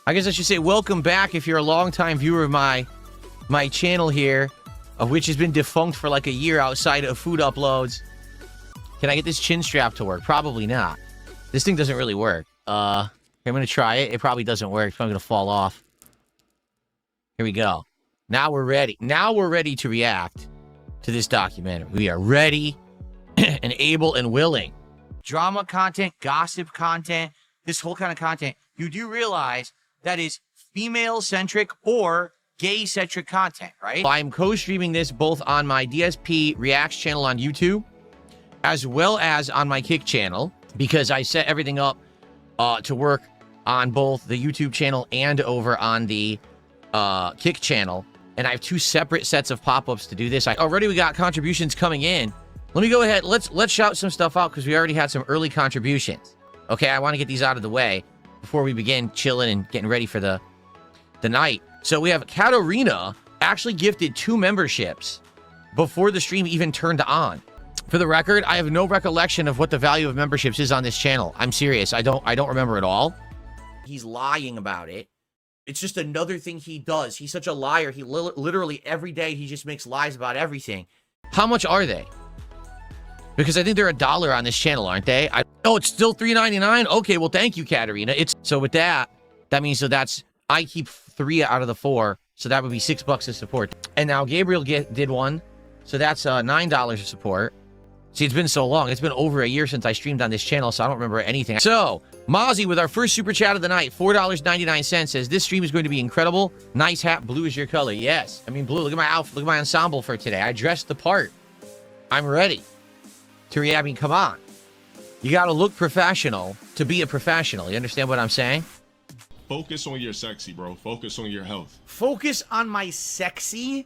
I guess I should say welcome back if you're a longtime viewer of my channel here, of which has been defunct for like a year outside of food uploads. Can I get this chin strap to work? Probably not. This thing doesn't really work. I'm going to try it. It probably doesn't work. It's probably going to fall off. Here we go. Now we're ready. Now we're ready to react to this documentary. We are ready and able and willing. Drama content, gossip content, this whole kind of content. You do realize that is female-centric or gay-centric content, right? I'm co-streaming this both on my DSP Reacts channel on YouTube, as well as on my Kick channel, because I set everything up to work on both the YouTube channel and over on the Kick channel. And I have two separate sets of pop-ups to do this. Already we got contributions coming in. Let me go ahead. Let's shout some stuff out because we already had some early contributions. Okay, I want to get these out of the way before we begin chilling and getting ready for the night. So we have Katarina actually gifted 2 memberships before the stream even turned on. For the record, I have no recollection of what the value of memberships is on this channel. I'm serious. I don't remember at all. He's lying about it. It's just another thing he does. He's such a liar. He literally every day he just makes lies about everything. How much are they? Because I think they're $1 on this channel, aren't they? Oh, it's still $3.99? Okay, well, thank you, Katarina. So with that means I keep 3 out of the 4, so that would be $6 of support. And now Gabriel did one, so that's $9 of support. See, it's been so long. It's been over a year since I streamed on this channel, so I don't remember anything. So, Mozzie with our first super chat of the night, $4.99, says, this stream is going to be incredible. Nice hat. Blue is your color. Yes. I mean, blue. Look at my outfit. Look at my ensemble for today. I dressed the part. I'm ready to react. I mean, come on. You got to look professional to be a professional. You understand what I'm saying? Focus on your sexy, bro. Focus on your health. Focus on my sexy?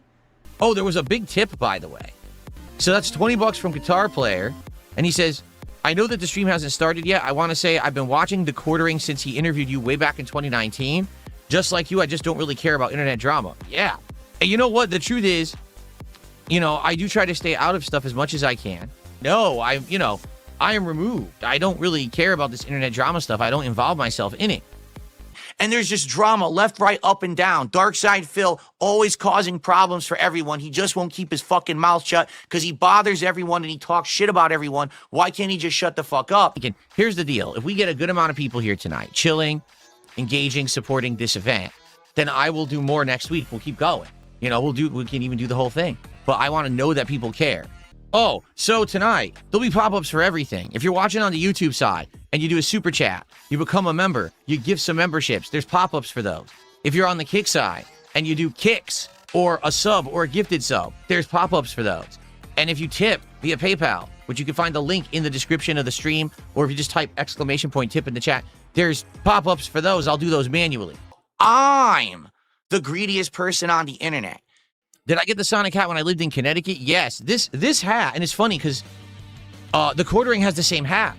Oh, there was a big tip, by the way. So that's $20 from Guitar Player. And he says, I know that the stream hasn't started yet. I want to say I've been watching The Quartering since he interviewed you way back in 2019. Just like you, I just don't really care about internet drama. Yeah. And you know what? The truth is, I do try to stay out of stuff as much as I can. No, I am removed. I don't really care about this internet drama stuff. I don't involve myself in it. And there's just drama left, right, up, and down. Dark Side Phil always causing problems for everyone. He just won't keep his fucking mouth shut because he bothers everyone and he talks shit about everyone. Why can't he just shut the fuck up? Again, here's the deal. If we get a good amount of people here tonight, chilling, engaging, supporting this event, then I will do more next week. We'll keep going. We can even do the whole thing. But I want to know that people care. Oh, so tonight, there'll be pop-ups for everything. If you're watching on the YouTube side and you do a super chat, you become a member, you give some memberships, there's pop-ups for those. If you're on the Kick side and you do kicks or a sub or a gifted sub, there's pop-ups for those. And if you tip via PayPal, which you can find the link in the description of the stream, or if you just type !tip in the chat, there's pop-ups for those. I'll do those manually. I'm the greediest person on the internet. Did I get the Sonic hat when I lived in Connecticut? Yes. This hat, and it's funny because The Quartering has the same hat.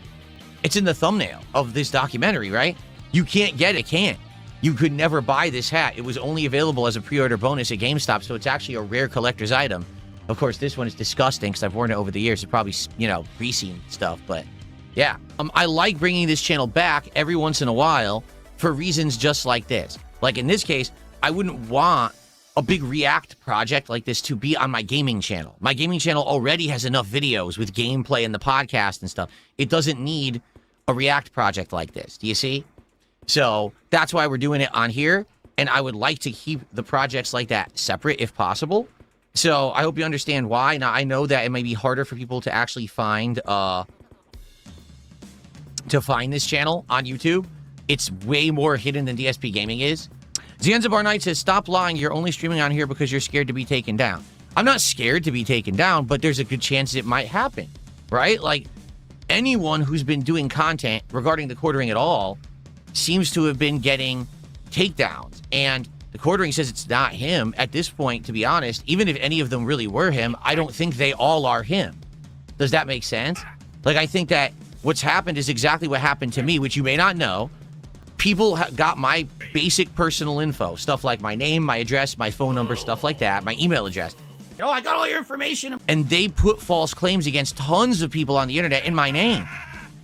It's in the thumbnail of this documentary, right? You can't get it, can't. You could never buy this hat. It was only available as a pre-order bonus at GameStop, so it's actually a rare collector's item. Of course, this one is disgusting because I've worn it over the years. It's probably, greasy and stuff, but yeah. I like bringing this channel back every once in a while for reasons just like this. Like in this case, I wouldn't want a big React project like this to be on my gaming channel. My gaming channel already has enough videos with gameplay and the podcast and stuff. It doesn't need a React project like this. Do you see? So that's why we're doing it on here. And I would like to keep the projects like that separate if possible. So I hope you understand why. Now, I know that it may be harder for people to actually find this channel on YouTube. It's way more hidden than DSP Gaming is. Zanzibar Knight says, stop lying. You're only streaming on here because you're scared to be taken down. I'm not scared to be taken down, but there's a good chance it might happen, right? Like, anyone who's been doing content regarding The Quartering at all seems to have been getting takedowns. And The Quartering says it's not him. At this point, to be honest, even if any of them really were him, I don't think they all are him. Does that make sense? Like, I think that what's happened is exactly what happened to me, which you may not know. People got my basic personal info, stuff like my name, my address, my phone number, stuff like that, my email address. Oh, I got all your information. And they put false claims against tons of people on the internet in my name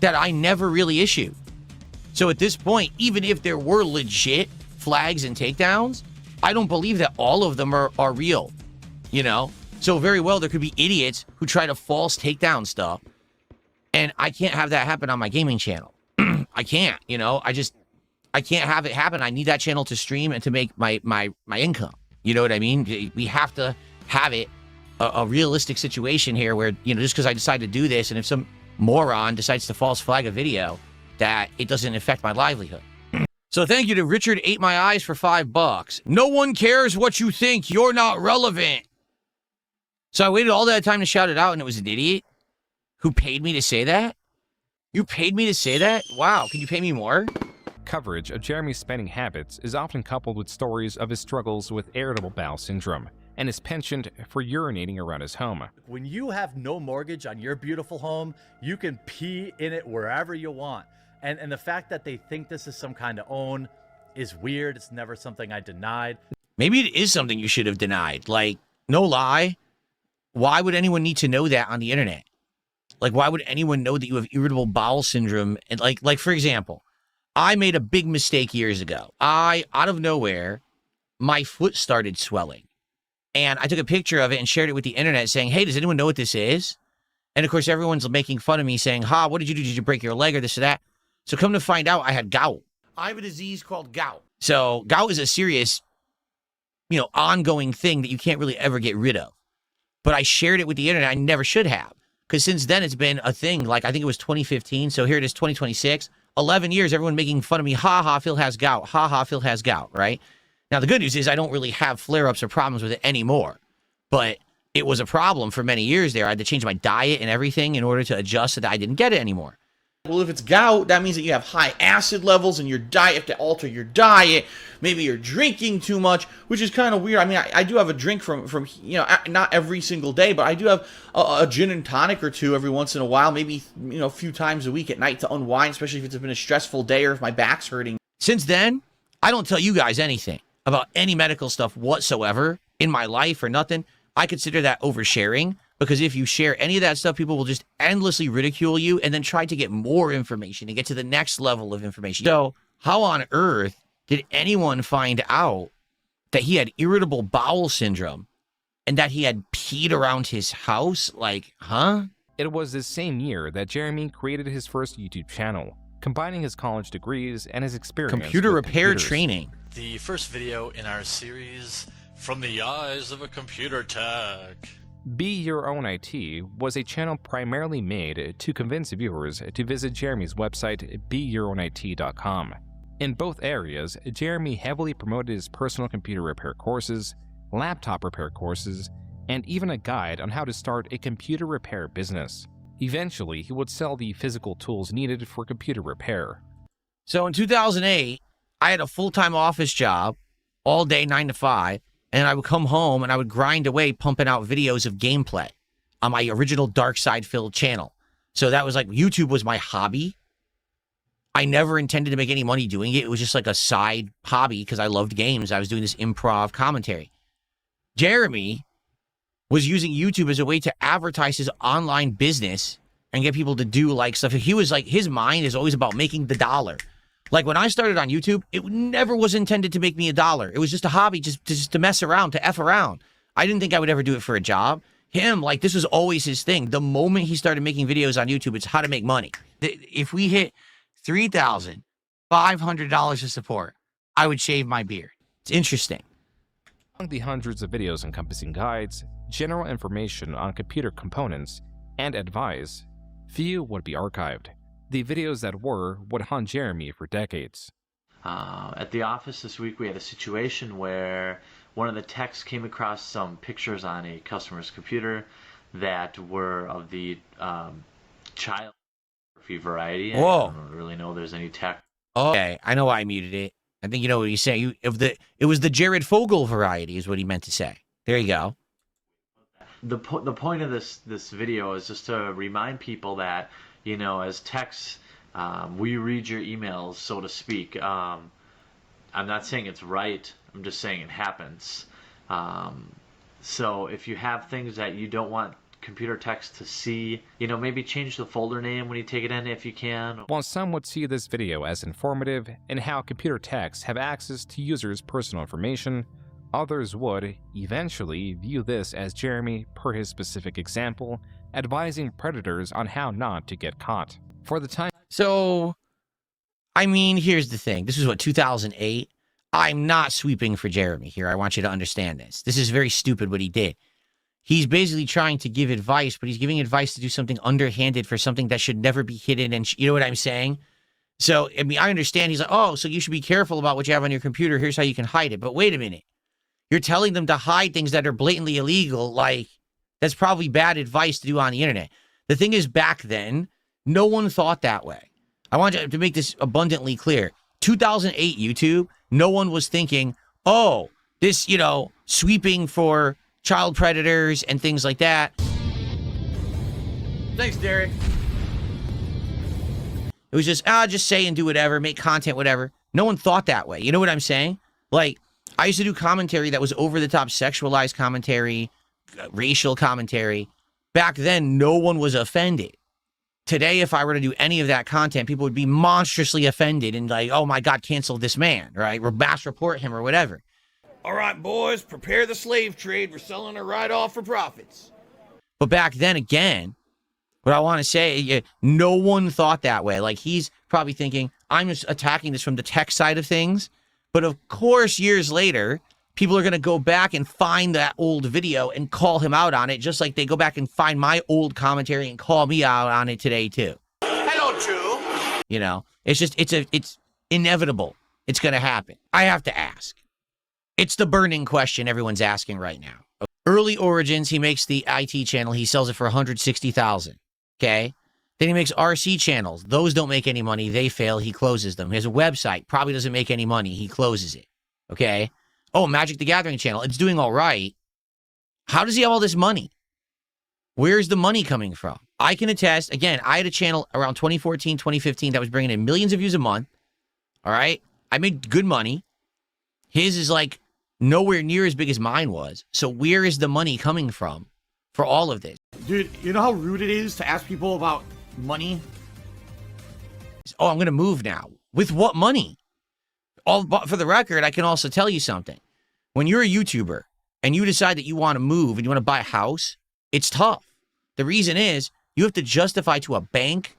that I never really issued. So at this point, even if there were legit flags and takedowns, I don't believe that all of them are real, you know? So very well, there could be idiots who try to false takedown stuff, and I can't have that happen on my gaming channel. I can't, you know? I can't have it happen. I need that channel to stream and to make my income. You know what I mean? We have to have it a realistic situation here where, you know, just because I decide to do this, and if some moron decides to false flag a video, that it doesn't affect my livelihood. So thank you to Richard Ate My Eyes for $5. No one cares what you think. You're not relevant. So I waited all that time to shout it out, and it was an idiot who paid me to say that? You paid me to say that? Wow, can you pay me more? Coverage of Jeremy's spending habits is often coupled with stories of his struggles with irritable bowel syndrome and his penchant for urinating around his home. When you have no mortgage on your beautiful home, you can pee in it wherever you want. And the fact that they think this is some kind of own is weird. It's never something I denied. Maybe it is something you should have denied. Like, no lie. Why would anyone need to know that on the internet? Like, why would anyone know that you have irritable bowel syndrome? And like for example, I made a big mistake years ago. Out of nowhere, my foot started swelling. And I took a picture of it and shared it with the internet saying, hey, does anyone know what this is? And of course, everyone's making fun of me saying, what did you do? Did you break your leg or this or that? So come to find out, I had gout. I have a disease called gout. So gout is a serious, you know, ongoing thing that you can't really ever get rid of. But I shared it with the internet. I never should have. Because since then, it's been a thing. Like, I think it was 2015. So here it is, 2026. 11 years, everyone making fun of me. Phil has gout. Phil has gout, right? Now, the good news is I don't really have flare-ups or problems with it anymore. But it was a problem for many years there. I had to change my diet and everything in order to adjust so that I didn't get it anymore. Well, if it's gout, that means that you have high acid levels in your diet. You have to alter your diet. Maybe you're drinking too much, which is kind of weird. I mean, I do have a drink from you know, not every single day, but I do have a gin and tonic or two every once in a while, maybe, you know, a few times a week at night to unwind, especially if it's been a stressful day or if my back's hurting. Since then, I don't tell you guys anything about any medical stuff whatsoever in my life or nothing. I consider that oversharing. Because if you share any of that stuff, people will just endlessly ridicule you and then try to get more information and get to the next level of information. So how on earth did anyone find out that he had irritable bowel syndrome and that he had peed around his house? Like, huh? It was this same year that Jeremy created his first YouTube channel, combining his college degrees and his experience Computer with repair computers. Training. The first video in our series, From the Eyes of a Computer Tech. Be Your Own IT was a channel primarily made to convince viewers to visit Jeremy's website, beyourownit.com. In both areas, Jeremy heavily promoted his personal computer repair courses, laptop repair courses, and even a guide on how to start a computer repair business. Eventually, he would sell the physical tools needed for computer repair. So in 2008, I had a full-time office job, all day 9 to 5. And I would come home and I would grind away pumping out videos of gameplay on my original Dark Side Filled channel. So that was like, YouTube was my hobby. I never intended to make any money doing it. It was just like a side hobby because I loved games. I was doing this improv commentary. Jeremy was using YouTube as a way to advertise his online business and get people to do like stuff. He was like, his mind is always about making the dollar. Like when I started on YouTube, it never was intended to make me $1. It was just a hobby, just to mess around, to F around. I didn't think I would ever do it for a job. Him, like this was always his thing. The moment he started making videos on YouTube, it's how to make money. If we hit $3,500 of support, I would shave my beard. It's interesting. Among the hundreds of videos encompassing guides, general information on computer components, and advice, few would be archived. The videos that were would haunt Jeremy for decades. At the office this week, we had a situation where one of the techs came across some pictures on a customer's computer that were of the child pornography variety. Whoa. I don't really know there's any tech. Okay, I know why I muted it. I think you know what he's saying. It was the Jared Fogle variety is what he meant to say. There you go. The point of this video is just to remind people that, you know, as techs, we read your emails, so to speak. I'm not saying it's right. I'm just saying it happens. So if you have things that you don't want computer techs to see. Maybe change the folder name when you take it in if you can. While some would see this video as informative in how computer techs have access to users' personal information, others would, eventually, view this as Jeremy, per his specific example, advising predators on how not to get caught. For the time... So, I mean, here's the thing. This is what, 2008? I'm not sweeping for Jeremy here. I want you to understand this. This is very stupid what he did. He's basically trying to give advice, but he's giving advice to do something underhanded for something that should never be hidden. And you know what I'm saying? So, I mean, I understand. He's like, oh, so you should be careful about what you have on your computer. Here's how you can hide it. But wait a minute. You're telling them to hide things that are blatantly illegal. Like, that's probably bad advice to do on the internet. The thing is, back then, no one thought that way. I want you to make this abundantly clear. 2008 YouTube, no one was thinking, oh, this, sweeping for child predators and things like that. Thanks, Derek. It was just say and do whatever, make content, whatever. No one thought that way. You know what I'm saying? Like, I used to do commentary that was over-the-top sexualized commentary, racial commentary. Back then, no one was offended. Today, if I were to do any of that content, people would be monstrously offended and like, oh my God, cancel this man, right? Or mass report him or whatever. All right, boys, prepare the slave trade. We're selling her right off for profits. But back then, again, what I want to say, no one thought that way. Like, he's probably thinking, I'm just attacking this from the tech side of things. But of course, years later, people are going to go back and find that old video and call him out on it, just like they go back and find my old commentary and call me out on it today, too. Hello, Drew. It's inevitable. It's going to happen. I have to ask. It's the burning question everyone's asking right now. Early Origins, he makes the IT channel. He sells it for $160,000. Okay? Then he makes RC channels. Those don't make any money. They fail. He closes them. His website probably doesn't make any money. He closes it. Okay? Oh, Magic the Gathering channel. It's doing all right. How does he have all this money? Where's the money coming from? I can attest. Again, I had a channel around 2014, 2015 that was bringing in millions of views a month. All right? I made good money. His is like nowhere near as big as mine was. So where is the money coming from for all of this? Dude, you know how rude it is to ask people about money? Oh, I'm going to move now. With what money? For the record, I can also tell you something. When you're a YouTuber and you decide that you want to move and you want to buy a house, it's tough. The reason is you have to justify to a bank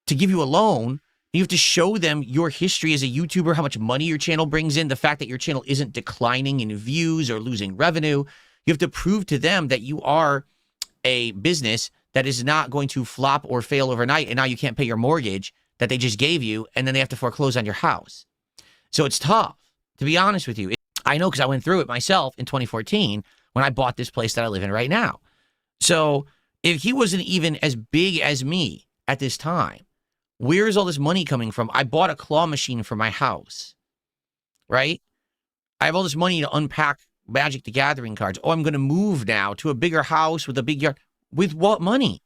to give you a loan. You have to show them your history as a YouTuber, how much money your channel brings in, the fact that your channel isn't declining in views or losing revenue. You have to prove to them that you are a business that is not going to flop or fail overnight, and now you can't pay your mortgage that they just gave you, and then they have to foreclose on your house. So it's tough, to be honest with you. I know because I went through it myself in 2014 when I bought this place that I live in right now. So if he wasn't even as big as me at this time, where is all this money coming from? I bought a claw machine for my house, right? I have all this money to unpack Magic the Gathering cards. Oh, I'm going to move now to a bigger house with a big yard. With what money?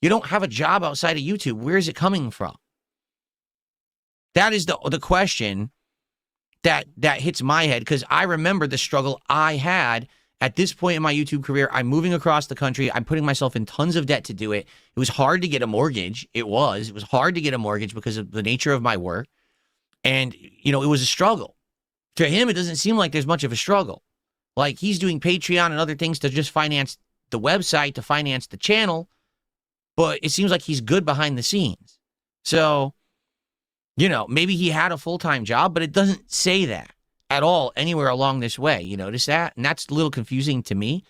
You don't have a job outside of YouTube. Where is it coming from? That is the question that hits my head, because I remember the struggle I had at this point in my YouTube career. I'm moving across the country. I'm putting myself in tons of debt to do it. It was hard to get a mortgage. It was hard to get a mortgage because of the nature of my work. And, it was a struggle. To him, it doesn't seem like there's much of a struggle. Like, he's doing Patreon and other things to just finance the website, to finance the channel. But it seems like he's good behind the scenes. So, maybe he had a full-time job, but it doesn't say that at all anywhere along this way. You notice that? And that's a little confusing to me.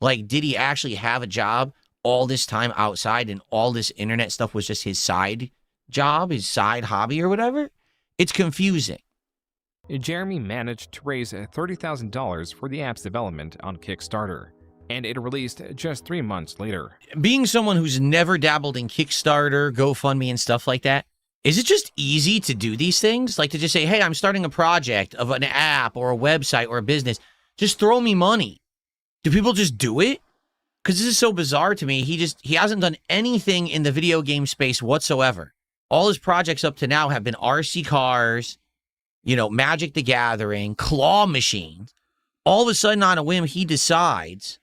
Like, did he actually have a job all this time outside, and all this internet stuff was just his side job, his side hobby or whatever? It's confusing. Jeremy managed to raise $30,000 for the app's development on Kickstarter, and it released just 3 months later. Being someone who's never dabbled in Kickstarter, GoFundMe, and stuff like that, is it just easy to do these things? Like to just say, hey, I'm starting a project of an app or a website or a business. Just throw me money. Do people just do it? Because this is so bizarre to me. He hasn't done anything in the video game space whatsoever. All his projects up to now have been RC cars, Magic the Gathering, claw machines. All of a sudden, on a whim, he decides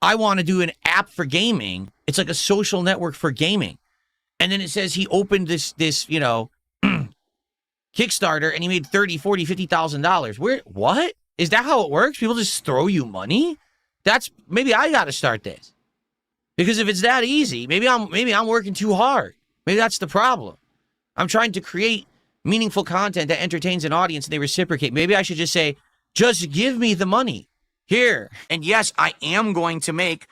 I want to do an app for gaming. It's like a social network for gaming. And then it says he opened this Kickstarter and he made $30,000, $40,000, $50,000. What? Is that how it works? People just throw you money? Maybe I got to start this. Because if it's that easy, maybe I'm working too hard. Maybe that's the problem. I'm trying to create meaningful content that entertains an audience and they reciprocate. Maybe I should just say, just give me the money. Here. And yes, I am going to make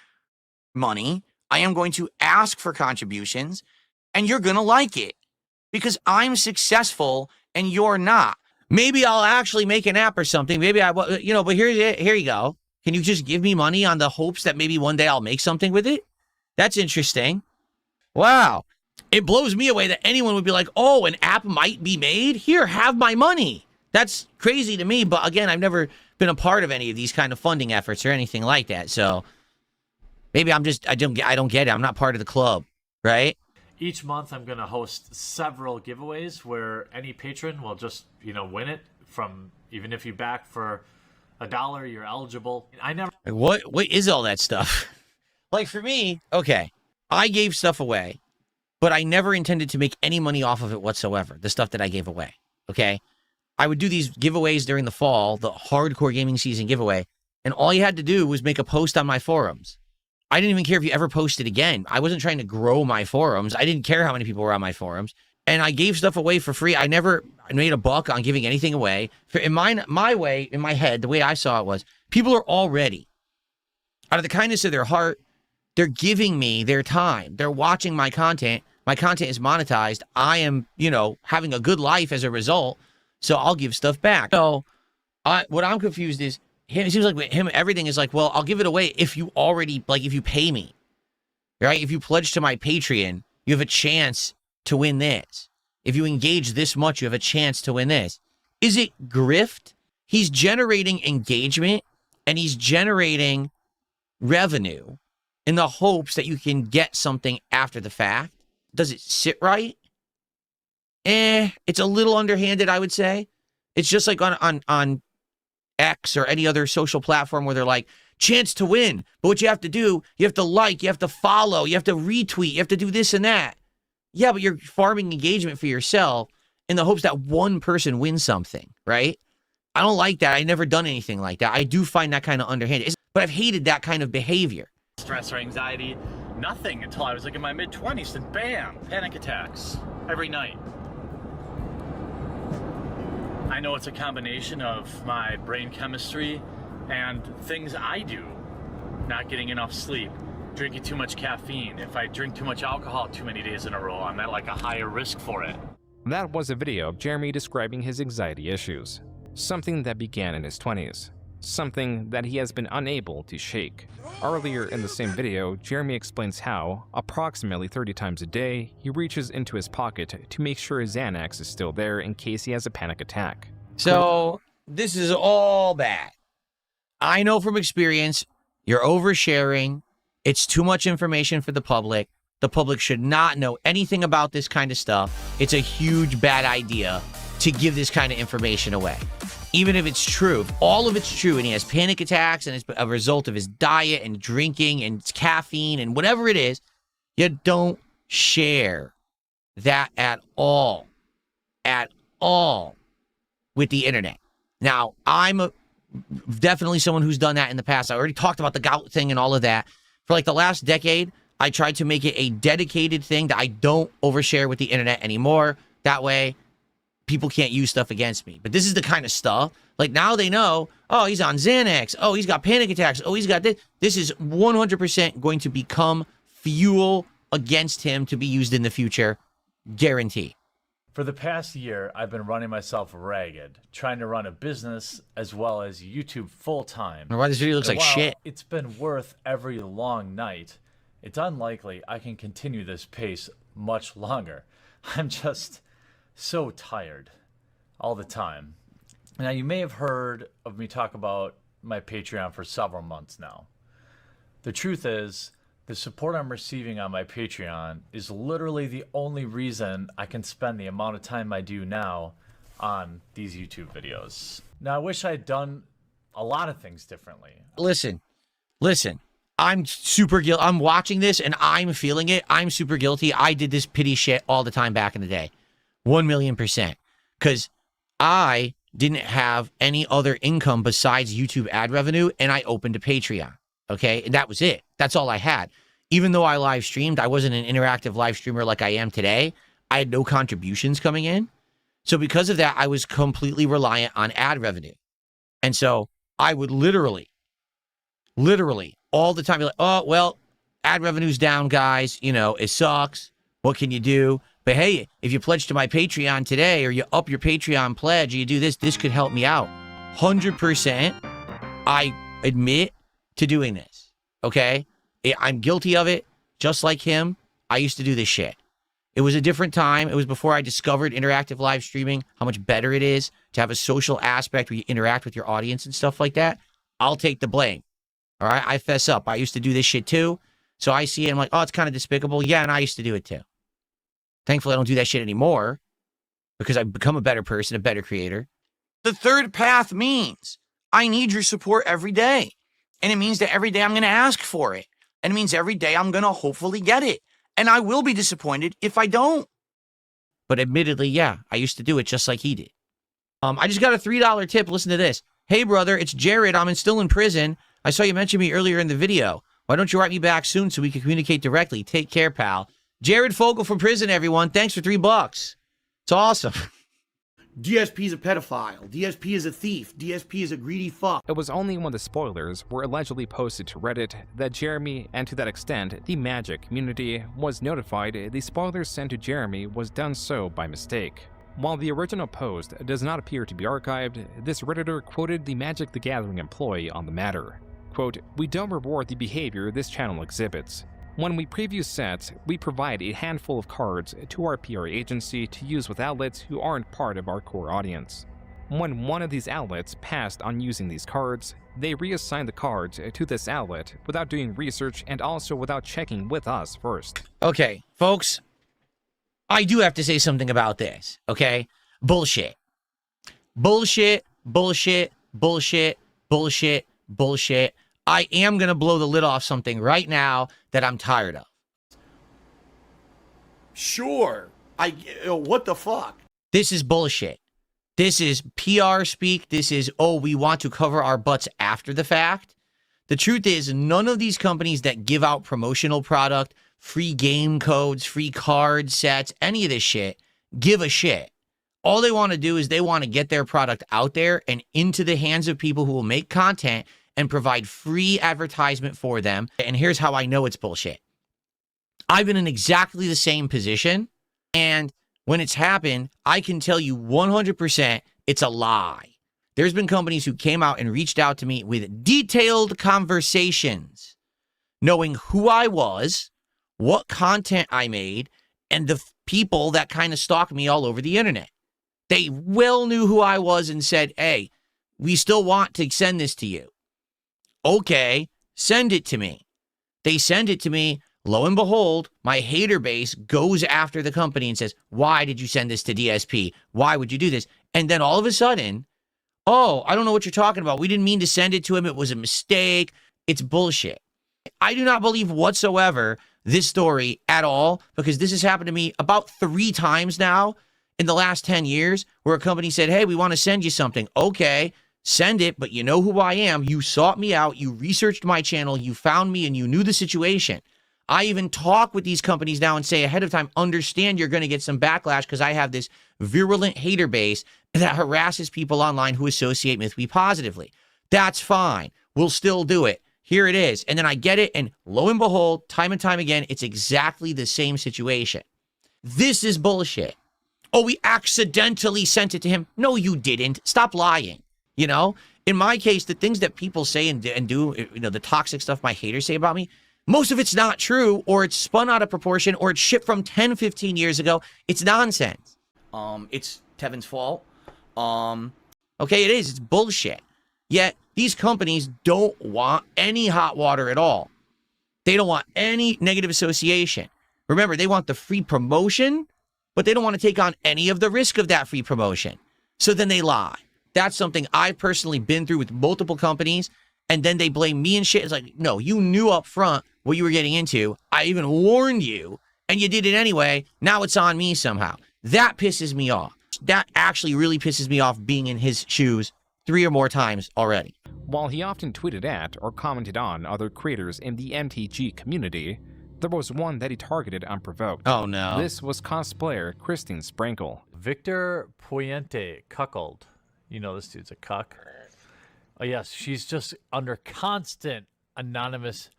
money. I am going to ask for contributions, and you're going to like it because I'm successful and you're not. Maybe I'll actually make an app or something. Maybe but here you go. Can you just give me money on the hopes that maybe one day I'll make something with it? That's interesting. Wow. It blows me away that anyone would be like, oh, an app might be made? Here, have my money. That's crazy to me. But again, I've never been a part of any of these kind of funding efforts or anything like that. So maybe I don't get it. I'm not part of the club, right? Each month, I'm going to host several giveaways where any patron will just, win it from, even if you back for $1, you're eligible. What is all that stuff? Like for me, okay, I gave stuff away, but I never intended to make any money off of it whatsoever, the stuff that I gave away, okay? I would do these giveaways during the fall, the hardcore gaming season giveaway, and all you had to do was make a post on my forums. I didn't even care if you ever posted again. I wasn't trying to grow my forums. I didn't care how many people were on my forums. And I gave stuff away for free. I never made a buck on giving anything away. In my head, the way I saw it was, people are already, out of the kindness of their heart, they're giving me their time. They're watching my content. My content is monetized. I am, having a good life as a result. So I'll give stuff back. So what I'm confused is, it seems like with him, everything is like, well, I'll give it away if you already, if you pay me, right? If you pledge to my Patreon, you have a chance to win this. If you engage this much, you have a chance to win this. Is it grift? He's generating engagement and he's generating revenue in the hopes that you can get something after the fact. Does it sit right? It's a little underhanded, I would say. It's just like on X or any other social platform where they're like, chance to win. But what you have to do, you have to like, you have to follow, you have to retweet, you have to do this and that. Yeah, but you're farming engagement for yourself in the hopes that one person wins something, right? I don't like that. I've never done anything like that. I do find that kind of underhanded. But I've hated that kind of behavior. Stress or anxiety, nothing until I was in my mid-20s, and bam, panic attacks every night. I know it's a combination of my brain chemistry and things I do. Not getting enough sleep, drinking too much caffeine. If I drink too much alcohol too many days in a row, I'm at a higher risk for it. That was a video of Jeremy describing his anxiety issues, something that began in his 20s, something that he has been unable to shake. Earlier in the same video, Jeremy explains how, approximately 30 times a day, he reaches into his pocket to make sure his Xanax is still there in case he has a panic attack. So, this is all bad. I know from experience, you're oversharing. It's too much information for the public. The public should not know anything about this kind of stuff. It's a huge bad idea to give this kind of information away. Even if it's true, if all of it's true and he has panic attacks and it's a result of his diet and drinking and caffeine and whatever it is, you don't share that at all with the internet. Now, I'm definitely someone who's done that in the past. I already talked about the gout thing and all of that. For the last decade, I tried to make it a dedicated thing that I don't overshare with the internet anymore. That way, people can't use stuff against me. But this is the kind of stuff, now they know, oh, he's on Xanax. Oh, he's got panic attacks. Oh, he's got this. This is 100% going to become fuel against him to be used in the future. Guarantee. For the past year, I've been running myself ragged, trying to run a business as well as YouTube full-time. Why this video looks like shit. It's been worth every long night. It's unlikely I can continue this pace much longer. I'm just so tired all the time. Now, you may have heard of me talk about my Patreon for several months now. The truth is, the support I'm receiving on my Patreon is literally the only reason I can spend the amount of time I do now on these YouTube videos. Now, I wish I'd done a lot of things differently. Listen. I'm super guilty. I'm watching this and I'm feeling it. I'm super guilty. I did this pity shit all the time back in the day. 1,000,000%. Because I didn't have any other income besides YouTube ad revenue, and I opened a Patreon. Okay? And that was it. That's all I had. Even though I live streamed, I wasn't an interactive live streamer like I am today. I had no contributions coming in. So because of that, I was completely reliant on ad revenue. And so I would literally, all the time be like, oh, well, ad revenue's down, guys. You know, it sucks. What can you do? But hey, if you pledge to my Patreon today, or you up your Patreon pledge, or you do this could help me out. 100%, I admit to doing this, okay? I'm guilty of it, just like him. I used to do this shit. It was a different time. It was before I discovered interactive live streaming, how much better it is to have a social aspect where you interact with your audience and stuff like that. I'll take the blame. All right, I fess up. I used to do this shit too. So I see it, I'm like, oh, it's kind of despicable. Yeah, and I used to do it too. Thankfully, I don't do that shit anymore because I've become a better person, a better creator. The third path means I need your support every day. And it means that every day I'm going to ask for it. And it means every day I'm going to hopefully get it. And I will be disappointed if I don't. But admittedly, yeah, I used to do it just like he did. I just got a $3 tip. Listen to this. Hey, brother, it's Jared. I'm still in prison. I saw you mention me earlier in the video. Why don't you write me back soon so we can communicate directly? Take care, pal. Jared Fogle from prison, everyone. Thanks for $3. It's awesome. DSP is a pedophile. DSP is a thief. DSP is a greedy fuck. It was only when the spoilers were allegedly posted to Reddit that Jeremy, and to that extent, the Magic community, was notified the spoilers sent to Jeremy was done so by mistake. While the original post does not appear to be archived, this Redditor quoted the Magic the Gathering employee on the matter. Quote, "We don't reward the behavior this channel exhibits. When we preview sets, we provide a handful of cards to our PR agency to use with outlets who aren't part of our core audience. When one of these outlets passed on using these cards, they reassign the cards to this outlet without doing research and also without checking with us first." Okay, folks, I do have to say something about this, okay? Bullshit. Bullshit, bullshit, bullshit, bullshit, bullshit. I am going to blow the lid off something right now that I'm tired of. Sure. What the fuck? This is bullshit. This is PR speak. This is, oh, we want to cover our butts after the fact. The truth is, none of these companies that give out promotional product, free game codes, free card sets, any of this shit, give a shit. All they want to do is they want to get their product out there and into the hands of people who will make content and provide free advertisement for them. And here's how I know it's bullshit. I've been in exactly the same position, and when it's happened, I can tell you 100% it's a lie. There's been companies who came out and reached out to me with detailed conversations, knowing who I was, what content I made, and the people that kind of stalked me all over the internet. They well knew who I was and said, hey, we still want to send this to you. Okay, send it to me. They send it to me. Lo and behold, my hater base goes after the company and says, why did you send this to DSP? Why would you do this? And then all of a sudden, oh, I don't know what you're talking about. We didn't mean to send it to him. It was a mistake. It's bullshit. I do not believe whatsoever this story at all, because this has happened to me about 3 times now in the last 10 years where a company said, hey, we want to send you something. Okay. Send it, but you know who I am. You sought me out. You researched my channel. You found me, and you knew the situation. I even talk with these companies now and say ahead of time, understand you're going to get some backlash because I have this virulent hater base that harasses people online who associate with me positively. That's fine. We'll still do it. Here it is. And then I get it, and lo and behold, time and time again, it's exactly the same situation. This is bullshit. Oh, we accidentally sent it to him. No, you didn't. Stop lying. You know, in my case, the things that people say and do, you know, the toxic stuff my haters say about me, most of it's not true, or it's spun out of proportion, or it's shipped from 10, 15 years ago. It's nonsense. It's Tevin's fault. Okay, it is. It's bullshit. Yet these companies don't want any hot water at all. They don't want any negative association. Remember, they want the free promotion, but they don't want to take on any of the risk of that free promotion. So then they lie. That's something I've personally been through with multiple companies, and then they blame me and shit. It's like, no, you knew up front what you were getting into. I even warned you, and you did it anyway. Now it's on me somehow. That pisses me off. That actually really pisses me off being in his shoes 3 or more times already. While he often tweeted at or commented on other creators in the MTG community, there was one that he targeted unprovoked. Oh no. This was cosplayer Christine Sprankle. Victor Puente, cuckold. You know this dude's a cuck. Oh yes, she's just under constant anonymous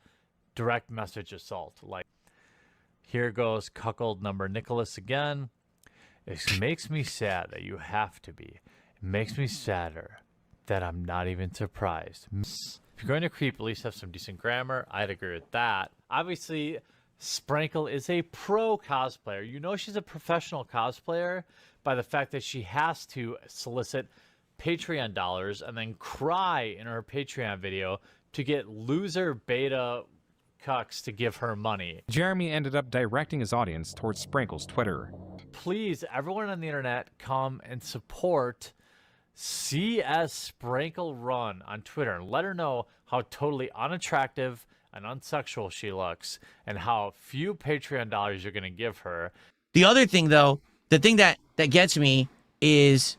direct message assault. Like, here goes cuckold number Nicholas again. It makes me sad that you have to be. It makes me sadder that I'm not even surprised. If you're going to creep, at least have some decent grammar. I'd agree with that. Obviously, Sprankle is a pro cosplayer. You know she's a professional cosplayer by the fact that she has to solicit Patreon dollars and then cry in her Patreon video to get loser beta cucks to give her money. Jeremy ended up directing his audience towards Sprankle's Twitter. Please, everyone on the internet, come and support CS Sprankle Run on Twitter and let her know how totally unattractive and unsexual she looks and how few Patreon dollars you're going to give her. The other thing, though, the thing that gets me is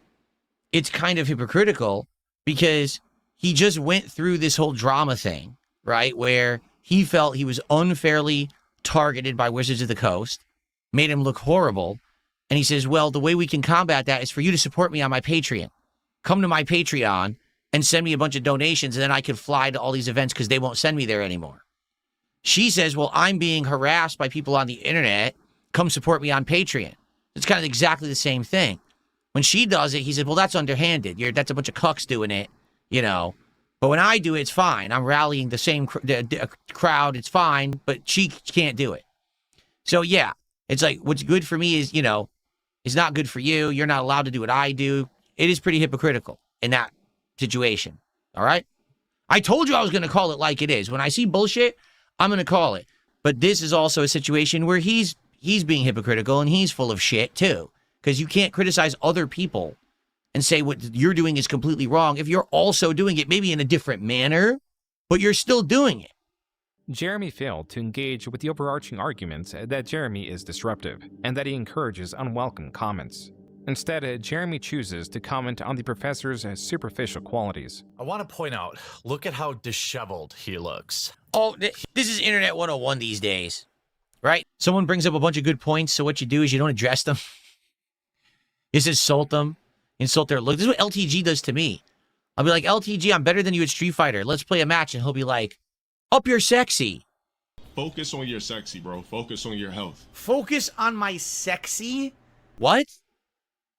it's kind of hypocritical because he just went through this whole drama thing, right, where he felt he was unfairly targeted by Wizards of the Coast, made him look horrible, and he says, well, the way we can combat that is for you to support me on my Patreon. Come to my Patreon and send me a bunch of donations, and then I could fly to all these events because they won't send me there anymore. She says, well, I'm being harassed by people on the internet. Come support me on Patreon. It's kind of exactly the same thing. When she does it, he said, well, that's underhanded. That's a bunch of cucks doing it, you know. But when I do it, it's fine. I'm rallying the same crowd. It's fine, but she can't do it. So, yeah, it's like what's good for me is, you know, is not good for you. You're not allowed to do what I do. It is pretty hypocritical in that situation, all right? I told you I was going to call it like it is. When I see bullshit, I'm going to call it. But this is also a situation where he's being hypocritical and he's full of shit, too. Because you can't criticize other people and say what you're doing is completely wrong if you're also doing it maybe in a different manner, but you're still doing it. Jeremy failed to engage with the overarching argument that Jeremy is disruptive and that he encourages unwelcome comments. Instead, Jeremy chooses to comment on the professor's superficial qualities. I want to point out, look at how disheveled he looks. Oh, this is Internet 101 these days, right? Someone brings up a bunch of good points, so what you do is you don't address them. You just insult them, insult their look. This is what LTG does to me. I'll be like, LTG, I'm better than you at Street Fighter. Let's play a match. And he'll be like, up your sexy. Focus on your sexy, bro. Focus on your health. Focus on my sexy? What?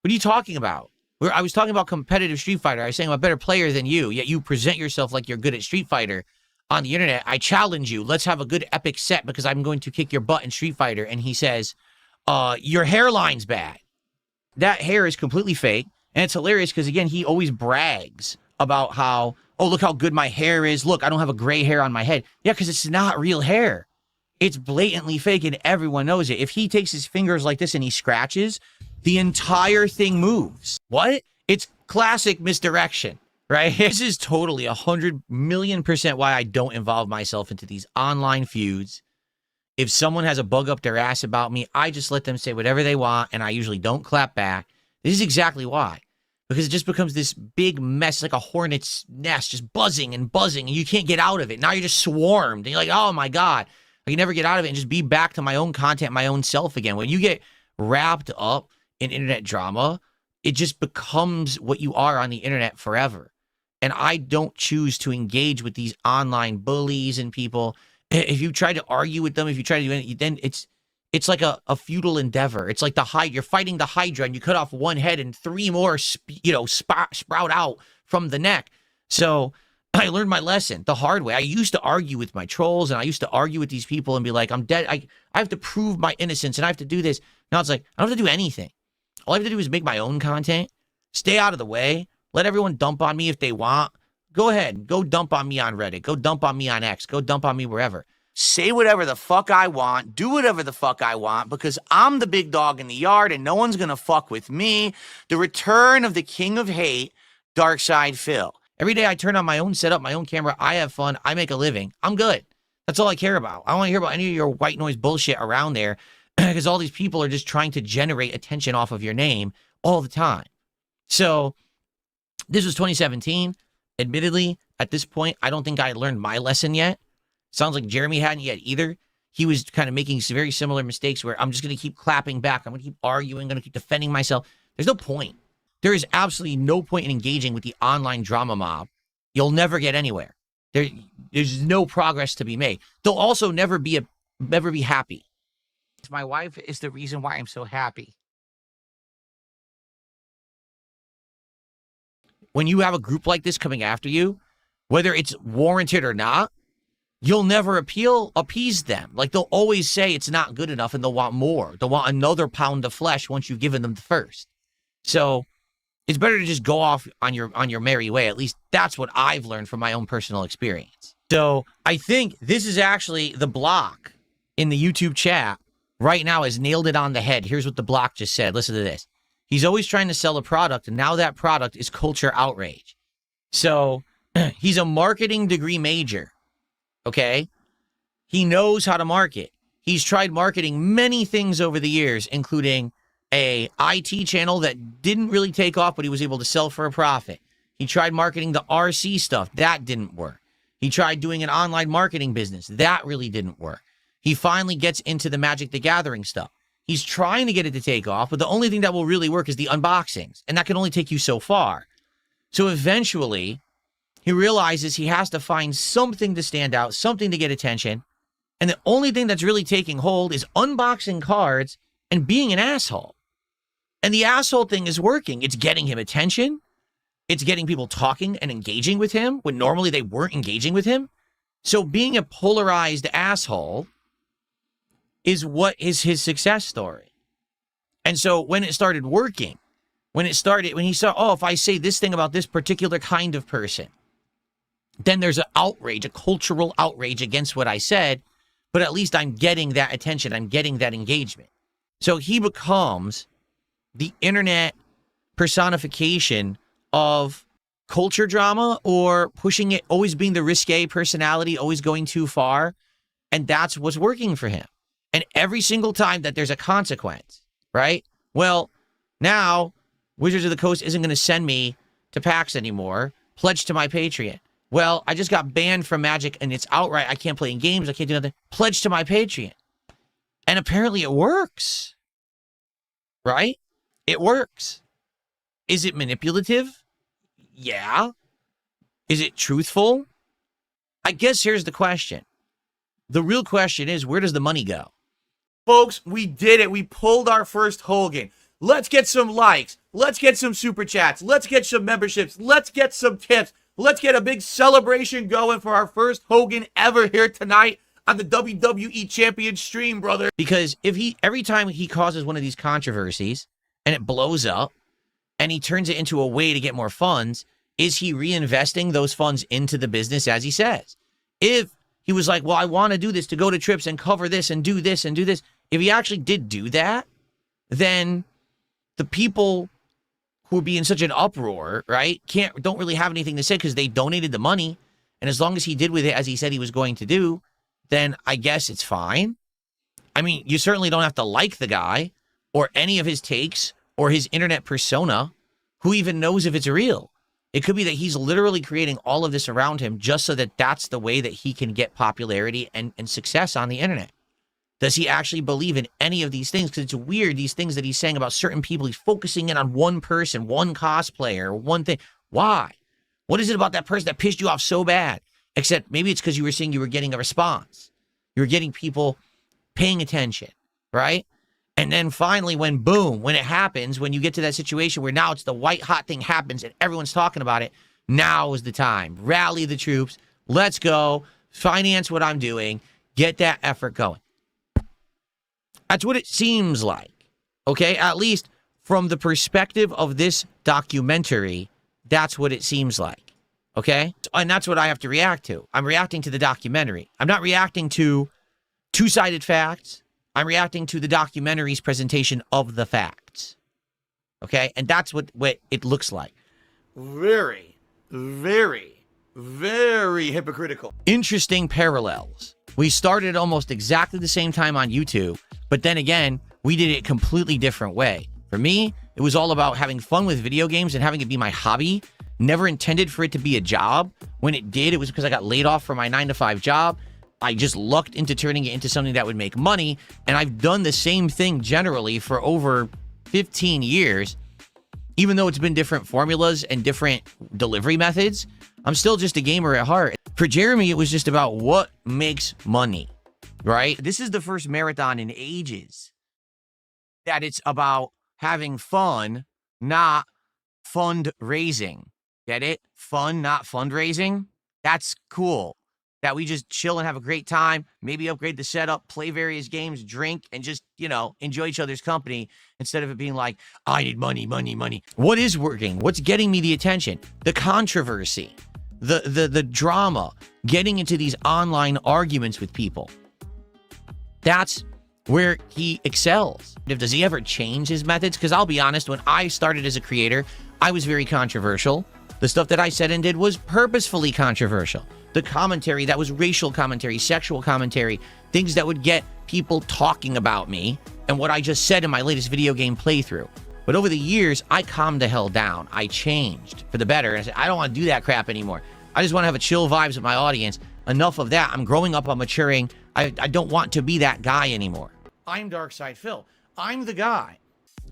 What are you talking about? I was talking about competitive Street Fighter. I was saying I'm a better player than you, yet you present yourself like you're good at Street Fighter on the internet. I challenge you. Let's have a good epic set because I'm going to kick your butt in Street Fighter. And he says, your hairline's bad. That hair is completely fake. And it's hilarious because, again, he always brags about how, oh, look how good my hair is. Look, I don't have a gray hair on my head. Yeah, because it's not real hair. It's blatantly fake and everyone knows it. If he takes his fingers like this and he scratches, the entire thing moves. What? It's classic misdirection, right? This is totally 100,000,000% why I don't involve myself into these online feuds. If someone has a bug up their ass about me, I just let them say whatever they want, and I usually don't clap back. This is exactly why. Because it just becomes this big mess, like a hornet's nest, just buzzing and buzzing, and you can't get out of it. Now you're just swarmed, and you're like, oh my God. I can never get out of it and just be back to my own content, my own self again. When you get wrapped up in internet drama, it just becomes what you are on the internet forever. And I don't choose to engage with these online bullies and people. If you try to argue with them, if you try to do anything, then it's like a futile endeavor. It's like you're fighting the Hydra and you cut off one head and 3 more, sprout out from the neck. So I learned my lesson the hard way. I used to argue with my trolls and I used to argue with these people and be like, I'm dead. I have to prove my innocence and I have to do this. Now it's like, I don't have to do anything. All I have to do is make my own content, stay out of the way, let everyone dump on me if they want. Go ahead. Go dump on me on Reddit. Go dump on me on X. Go dump on me wherever. Say whatever the fuck I want. Do whatever the fuck I want because I'm the big dog in the yard and no one's going to fuck with me. The return of the king of hate, Darkside Phil. Every day I turn on my own setup, my own camera. I have fun. I make a living. I'm good. That's all I care about. I don't want to hear about any of your white noise bullshit around there because all these people are just trying to generate attention off of your name all the time. So this was 2017. Admittedly, at this point, I don't think I had learned my lesson yet. Sounds like Jeremy hadn't yet either. He was kind of making some very similar mistakes where I'm just going to keep clapping back. I'm going to keep arguing, going to keep defending myself. There's no point. There is absolutely no point in engaging with the online drama mob. You'll never get anywhere. There's no progress to be made. They'll also never be happy. My wife is the reason why I'm so happy. When you have a group like this coming after you, whether it's warranted or not, you'll never appease them. Like, they'll always say it's not good enough and they'll want more. They'll want another pound of flesh once you've given them the first. So it's better to just go off on your merry way. At least that's what I've learned from my own personal experience. So I think this is actually the block in the YouTube chat right now has nailed it on the head. Here's what the block just said. Listen to this. He's always trying to sell a product, and now that product is culture outrage. So he's a marketing degree major, okay? He knows how to market. He's tried marketing many things over the years, including a IT channel that didn't really take off, but he was able to sell for a profit. He tried marketing the RC stuff. That didn't work. He tried doing an online marketing business. That really didn't work. He finally gets into the Magic the Gathering stuff. He's trying to get it to take off, but the only thing that will really work is the unboxings, and that can only take you so far. So eventually, he realizes he has to find something to stand out, something to get attention, and the only thing that's really taking hold is unboxing cards and being an asshole. And the asshole thing is working. It's getting him attention. It's getting people talking and engaging with him when normally they weren't engaging with him. So being a polarized asshole is what is his success story. And so when it started working, when he saw, oh, if I say this thing about this particular kind of person, then there's an outrage, a cultural outrage against what I said, but at least I'm getting that attention. I'm getting that engagement. So he becomes the internet personification of culture drama, or pushing it, always being the risque personality, always going too far. And that's what's working for him. And every single time that there's a consequence, right? Well, now Wizards of the Coast isn't going to send me to PAX anymore. Pledge to my Patreon. Well, I just got banned from Magic and it's outright. I can't play in games. I can't do nothing. Pledge to my Patreon. And apparently it works. Right? It works. Is it manipulative? Yeah. Is it truthful? I guess here's the question. The real question is, where does the money go? Folks, we did it. We pulled our first Hogan. Let's get some likes. Let's get some super chats. Let's get some memberships. Let's get some tips. Let's get a big celebration going for our first Hogan ever here tonight on the WWE Champion stream, brother. Because every time he causes one of these controversies and it blows up and he turns it into a way to get more funds, is he reinvesting those funds into the business as he says? If he was like, well, I want to do this to go to trips and cover this and do this and do this. If he actually did do that, then the people who would be in such an uproar, right, don't really have anything to say because they donated the money. And as long as he did with it as he said he was going to do, then I guess it's fine. I mean, you certainly don't have to like the guy or any of his takes or his internet persona. Who even knows if it's real? It could be that he's literally creating all of this around him just so that that's the way that he can get popularity and success on the internet. Does he actually believe in any of these things? Because it's weird, these things that he's saying about certain people. He's focusing in on one person, one cosplayer, one thing. Why? What is it about that person that pissed you off so bad? Except maybe it's because you were saying you were getting a response. You were getting people paying attention, right? And then finally, when it happens, when you get to that situation where now it's the white hot thing happens and everyone's talking about it, now is the time. Rally the troops. Let's go. Finance what I'm doing. Get that effort going. That's what it seems like, okay? At least from the perspective of this documentary, that's what it seems like, okay? And that's what I have to react to. I'm reacting to the documentary. I'm not reacting to two-sided facts. I'm reacting to the documentary's presentation of the facts, okay? And that's what it looks like. Very, very, very hypocritical. Interesting parallels. We started almost exactly the same time on YouTube, but then again, we did it a completely different way. For me, it was all about having fun with video games and having it be my hobby. Never intended for it to be a job. When it did, it was because I got laid off from my 9-to-5 job. I just lucked into turning it into something that would make money, and I've done the same thing generally for over 15 years. Even though it's been different formulas and different delivery methods, I'm still just a gamer at heart. For Jeremy, it was just about what makes money, right? This is the first marathon in ages that it's about having fun, not fundraising. Get it? Fun, not fundraising. That's cool. That we just chill and have a great time, maybe upgrade the setup, play various games, drink, and just, enjoy each other's company instead of it being like, I need money, money, money. What is working? What's getting me the attention? The controversy, the drama, getting into these online arguments with people. That's where he excels. Does he ever change his methods? Because I'll be honest, when I started as a creator, I was very controversial. The stuff that I said and did was purposefully controversial. The commentary that was racial commentary, sexual commentary, things that would get people talking about me and what I just said in my latest video game playthrough. But over the years, I calmed the hell down. I changed for the better. And I said, I don't want to do that crap anymore. I just want to have a chill vibes with my audience. Enough of that. I'm growing up. I'm maturing. I don't want to be that guy anymore. I'm Darkside Phil. I'm the guy.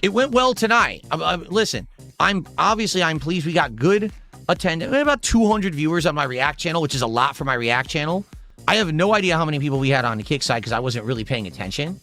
It went well tonight. Listen, I'm pleased we got good attendance. About 200 viewers on my React channel, which is a lot for my React channel. I have no idea how many people we had on the Kick side because I wasn't really paying attention.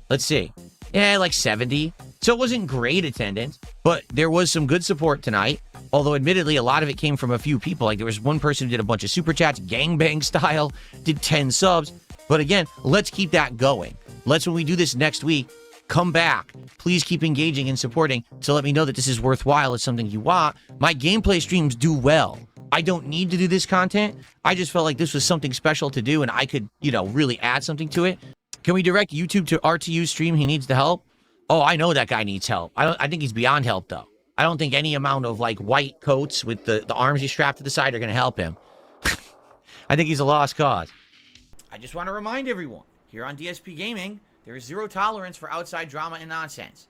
Let's see. Yeah, like 70. So it wasn't great attendance, but there was some good support tonight. Although admittedly, a lot of it came from a few people. Like there was one person who did a bunch of super chats, gangbang style, did 10 subs. But again, let's keep that going. Let's, when we do this next week, come back. Please keep engaging and supporting to let me know that this is worthwhile. It's something you want. My gameplay streams do well. I don't need to do this content. I just felt like this was something special to do and I could, really add something to it. Can we direct YouTube to RTU's stream? He needs the help. Oh, I know that guy needs help. I think he's beyond help though. I don't think any amount of like white coats with the arms he strapped to the side are going to help him. I think he's a lost cause. I just want to remind everyone here on DSP Gaming, there is zero tolerance for outside drama and nonsense.